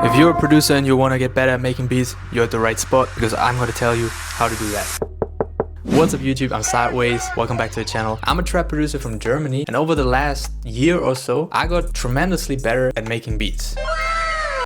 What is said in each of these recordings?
If you're a producer and you want to get better at making beats, you're at the right spot because I'm going to tell you how to do that. What's up YouTube, I'm Sideways, welcome back to the channel. I'm a trap producer from Germany, and over the last year or so, I got tremendously better at making beats.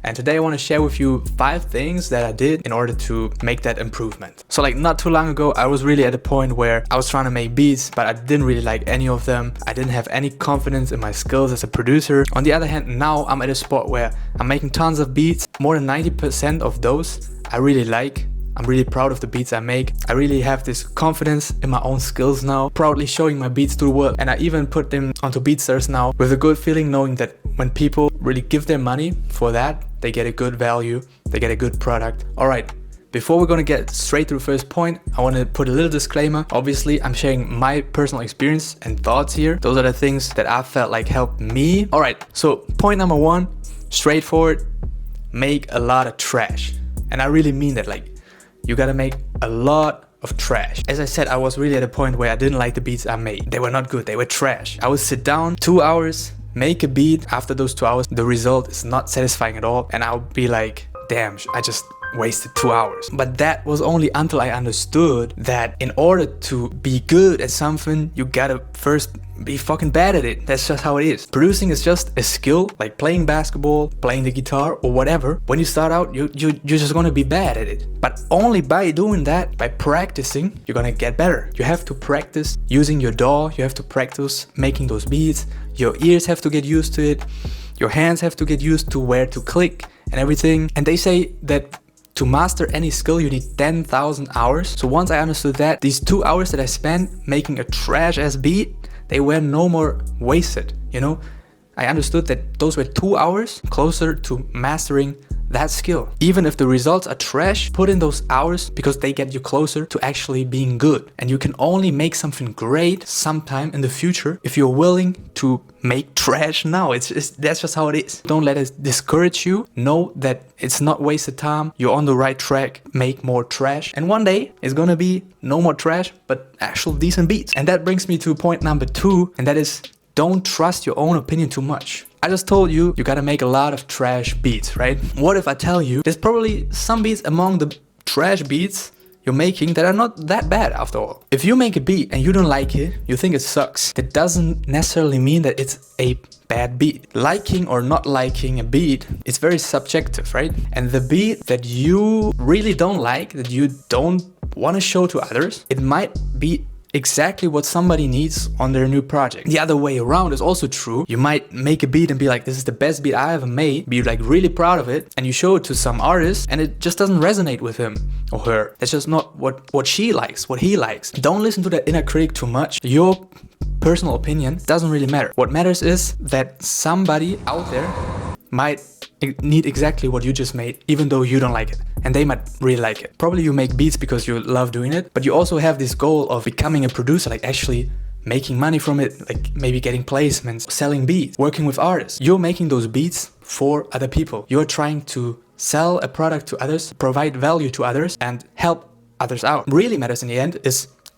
And today I want to share with you 5 things that I did in order to make that improvement. So like not too long ago, I was really at a point where I was trying to make beats, but I didn't really like any of them. I didn't have any confidence in my skills as a producer. On the other hand, now I'm at a spot where I'm making tons of beats. More than 90% of those I really like. I'm really proud of the beats I make. I really have this confidence in my own skills now, proudly showing my beats to the world. And I even put them onto BeatStars now with a good feeling, knowing that when people really give their money for that, they get a good value, they get a good product. All right, before we're gonna get straight to the first point, I want to put a little disclaimer. Obviously, I'm sharing my personal experience and thoughts here. Those are the things that I felt like helped me. All right, so point number 1, straightforward, make a lot of trash. And I really mean that, like, you gotta make a lot of trash. As I said, I was really at a point where I didn't like the beats I made. They were not good, they were trash. I would sit down 2 hours, make a beat. After those 2 hours, the result is not satisfying at all. And I'll be like, damn, I just wasted 2 hours. But that was only until I understood that in order to be good at something, you gotta first be fucking bad at it. That's just how it is. Producing is just a skill, like playing basketball, playing the guitar, or whatever. When you start out, you're just gonna be bad at it. But only by doing that, by practicing, you're gonna get better. You have to practice using your DAW, you have to practice making those beats, your ears have to get used to it, your hands have to get used to where to click and everything. And they say that to master any skill, you need 10,000 hours. So once I understood that, these 2 hours that I spent making a trash ass beat, they were no more wasted, you know? I understood that those were 2 hours closer to mastering that skill. Even if the results are trash, put in those hours because they get you closer to actually being good. And you can only make something great sometime in the future if you're willing to make trash now. That's just how it is. Don't let it discourage you. Know that it's not wasted time. You're on the right track. Make more trash. And one day it's gonna be no more trash, but actual decent beats. And that brings me to point number 2, and that is don't trust your own opinion too much. I just told you, you gotta make a lot of trash beats, right? What if I tell you there's probably some beats among the trash beats you're making that are not that bad after all? If you make a beat and you don't like it, you think it sucks, that doesn't necessarily mean that it's a bad beat. Liking or not liking a beat is very subjective, right? And the beat that you really don't like, that you don't want to show to others, it might be exactly what somebody needs on their new project. The other way around is also true. You might make a beat and be like, this is the best beat I ever made, be like really proud of it, and you show it to some artist and it just doesn't resonate with him or her. That's just not what she likes, what he likes. Don't listen to that inner critic too much. Your personal opinion doesn't really matter. What matters is that somebody out there might need exactly what you just made, even though you don't like it, and they might really like it. Probably you make beats because you love doing it, but you also have this goal of becoming a producer, like actually making money from it, like maybe getting placements, selling beats, working with artists. You're making those beats for other people. You're trying to sell a product to others, provide value to others, and help others out. Really matters in the end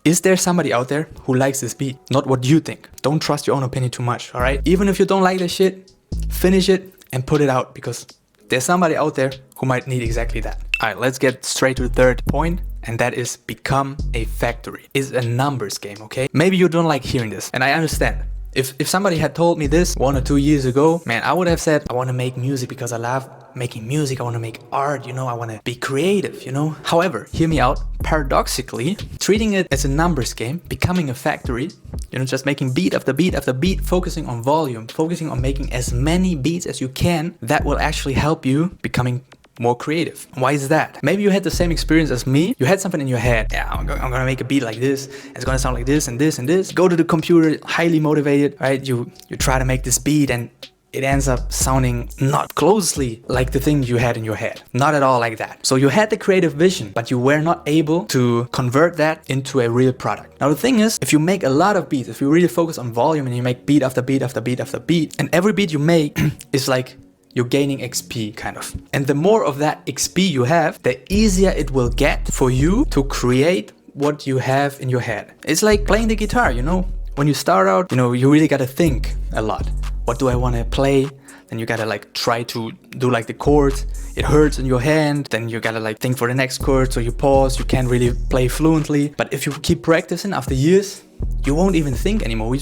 is there somebody out there who likes this beat? Not what you think. Don't trust your own opinion too much, all right? Even if you don't like the shit, finish it and put it out because there's somebody out there who might need exactly that. All right, let's get straight to the third point, and that is become a factory. It's a numbers game, okay? Maybe you don't like hearing this, and I understand. If somebody had told me this 1 or 2 years ago, man, I would have said, I want to make music because I love making music. I want to make art, you know, I want to be creative, you know? However, hear me out. Paradoxically, treating it as a numbers game, becoming a factory, you know, just making beat after beat after beat, focusing on volume, focusing on making as many beats as you can, that will actually help you becoming more creative. Why is that? Maybe you had the same experience as me. You had something in your head. Yeah, I'm gonna make a beat like this. It's gonna sound like this and this and this. Go to the computer, highly motivated, right? You try to make this beat and it ends up sounding not closely like the thing you had in your head. Not at all like that. So you had the creative vision, but you were not able to convert that into a real product. Now the thing is, if you make a lot of beats, if you really focus on volume and you make beat after beat after beat after beat, and every beat you make is like you're gaining XP kind of. And the more of that XP you have, the easier it will get for you to create what you have in your head. It's like playing the guitar, you know? When you start out, you know, you really gotta think a lot. What do I want to play? then you gotta like try to do like the chords, it hurts in your hand, then you gotta like think for the next chord, so you pause, you can't really play fluently. But if you keep practicing after years, you won't even think anymore.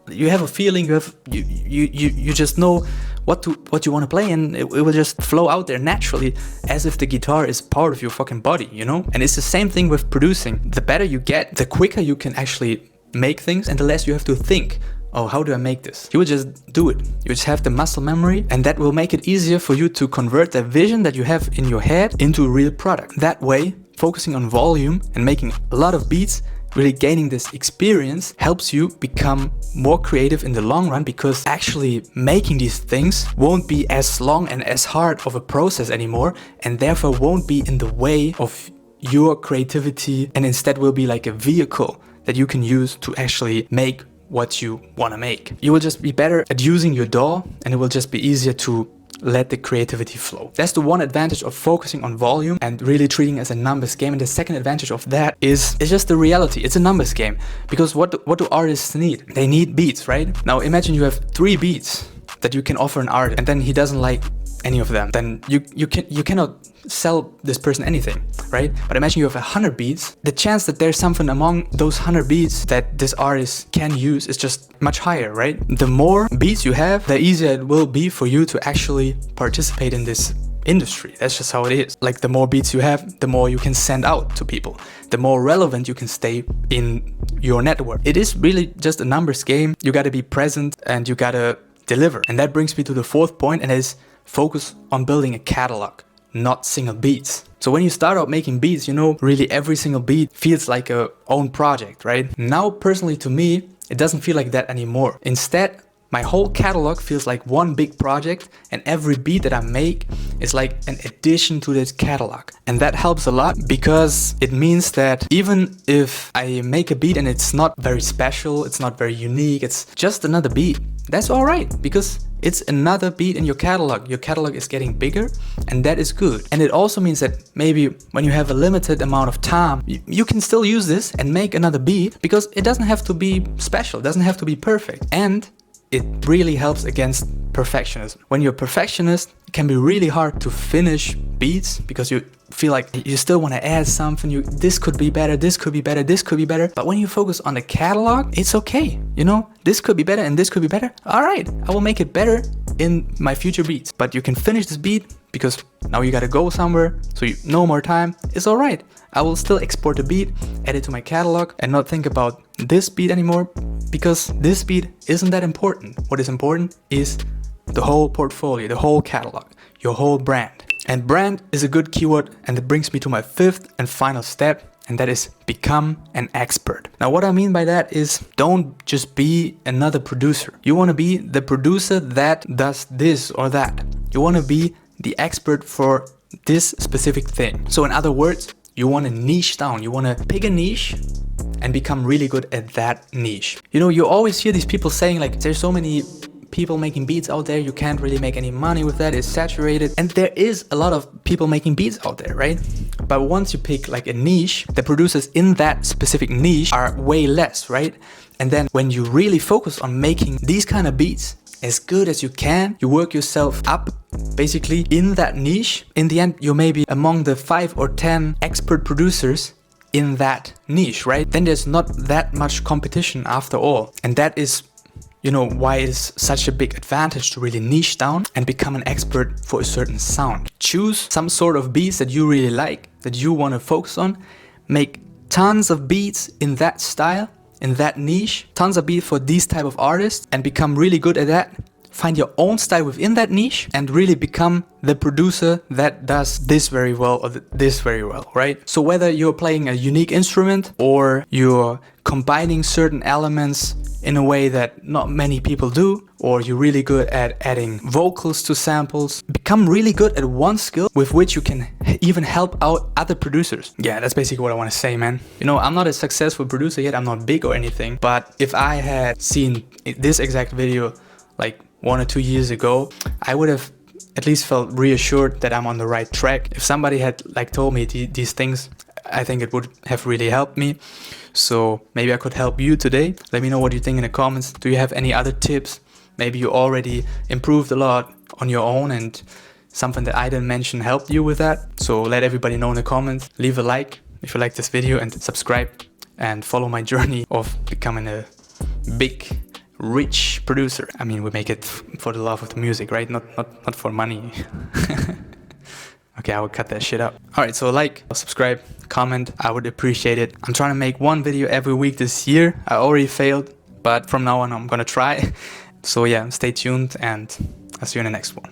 You have a feeling, you just know what you want to play, and it will just flow out there naturally, as if the guitar is part of your fucking body, you know? And it's the same thing with producing. The better you get, the quicker you can actually make things, and the less you have to think, oh, how do I make this? You will just do it. You just have the muscle memory, and that will make it easier for you to convert the vision that you have in your head into a real product. That way, focusing on volume and making a lot of beats, really gaining this experience, helps you become more creative in the long run, because actually making these things won't be as long and as hard of a process anymore, and therefore won't be in the way of your creativity, and instead will be like a vehicle that you can use to actually make what you want to make. You will just be better at using your DAW, and it will just be easier to let the creativity flow. That's the one advantage of focusing on volume and really treating it as a numbers game. And the second advantage of that is it's just the reality. It's a numbers game. Because what do artists need? They need beats, right? Now imagine you have 3 beats that you can offer an artist, and then he doesn't like any of them. Then you cannot sell this person anything, right? But imagine you have 100 beats. The chance that there's something among those 100 beats that this artist can use is just much higher, right? The more beats you have, the easier it will be for you to actually participate in this industry. That's just how it is. Like, the more beats you have, the more you can send out to people, the more relevant you can stay in your network. It is really just a numbers game. You gotta be present and you gotta deliver. And that brings me to the 4th point, and is focus on building a catalog, not single beats. So when you start out making beats, you know, really every single beat feels like a own project, right? Now, personally, to me, it doesn't feel like that anymore. Instead, my whole catalog feels like one big project, and every beat that I make is like an addition to this catalog. And that helps a lot, because it means that even if I make a beat and it's not very special, it's not very unique, it's just another beat, that's all right, because it's another beat in your catalog. Your catalog is getting bigger, and that is good. And it also means that maybe when you have a limited amount of time, you can still use this and make another beat, because it doesn't have to be special, it doesn't have to be perfect. And it really helps against perfectionism. When you're a perfectionist, it can be really hard to finish beats, because you feel like you still want to add something. This could be better, this could be better, this could be better. But when you focus on the catalog, it's okay. You know, this could be better and this could be better. All right, I will make it better in my future beats. But you can finish this beat, because now you gotta go somewhere, so you no more time. It's all right. I will still export the beat, add it to my catalog, and not think about this beat anymore, because this beat isn't that important. What is important is the whole portfolio, the whole catalog, your whole brand. And brand is a good keyword, and it brings me to my 5th and final step, and that is become an expert. Now, what I mean by that is, don't just be another producer. You want to be the producer that does this or that. You want to be the expert for this specific thing. So in other words, you want to niche down. You want to pick a niche and become really good at that niche. You know, you always hear these people saying like, there's so many people making beats out there, you can't really make any money with that, it's saturated. And there is a lot of people making beats out there, right? But once you pick like a niche, the producers in that specific niche are way less, right? And then when you really focus on making these kind of beats as good as you can, you work yourself up basically in that niche. In the end, you're maybe among the 5 or 10 expert producers in that niche, right? Then there's not that much competition after all. And that is, you know, why it's such a big advantage to really niche down and become an expert for a certain sound. Choose some sort of beats that you really like, that you want to focus on. Make tons of beats in that style, in that niche, tons of beats for these type of artists, and become really good at that. Find your own style within that niche and really become the producer that does this very well or this very well, right? So whether you're playing a unique instrument or you're combining certain elements in a way that not many people do, or you're really good at adding vocals to samples, become really good at one skill with which you can even help out other producers. Yeah, that's basically what I want to say, man. You know, I'm not a successful producer yet, I'm not big or anything, but if I had seen this exact video like 1 or 2 years ago, I would have at least felt reassured that I'm on the right track. If somebody had like told me these things, I think it would have really helped me. So maybe I could help you today. Let me know what you think in the comments. Do you have any other tips? Maybe you already improved a lot on your own and something that I didn't mention helped you with that. So let everybody know in the comments. Leave a like if you like this video and subscribe and follow my journey of becoming a big, rich producer. I mean, we make it for the love of the music, right? Not for money. Okay, I will cut that shit out. Alright, so like, subscribe, comment, I would appreciate it. I'm trying to make one video every week this year. I already failed, but from now on I'm gonna try. So yeah, stay tuned and I'll see you in the next one.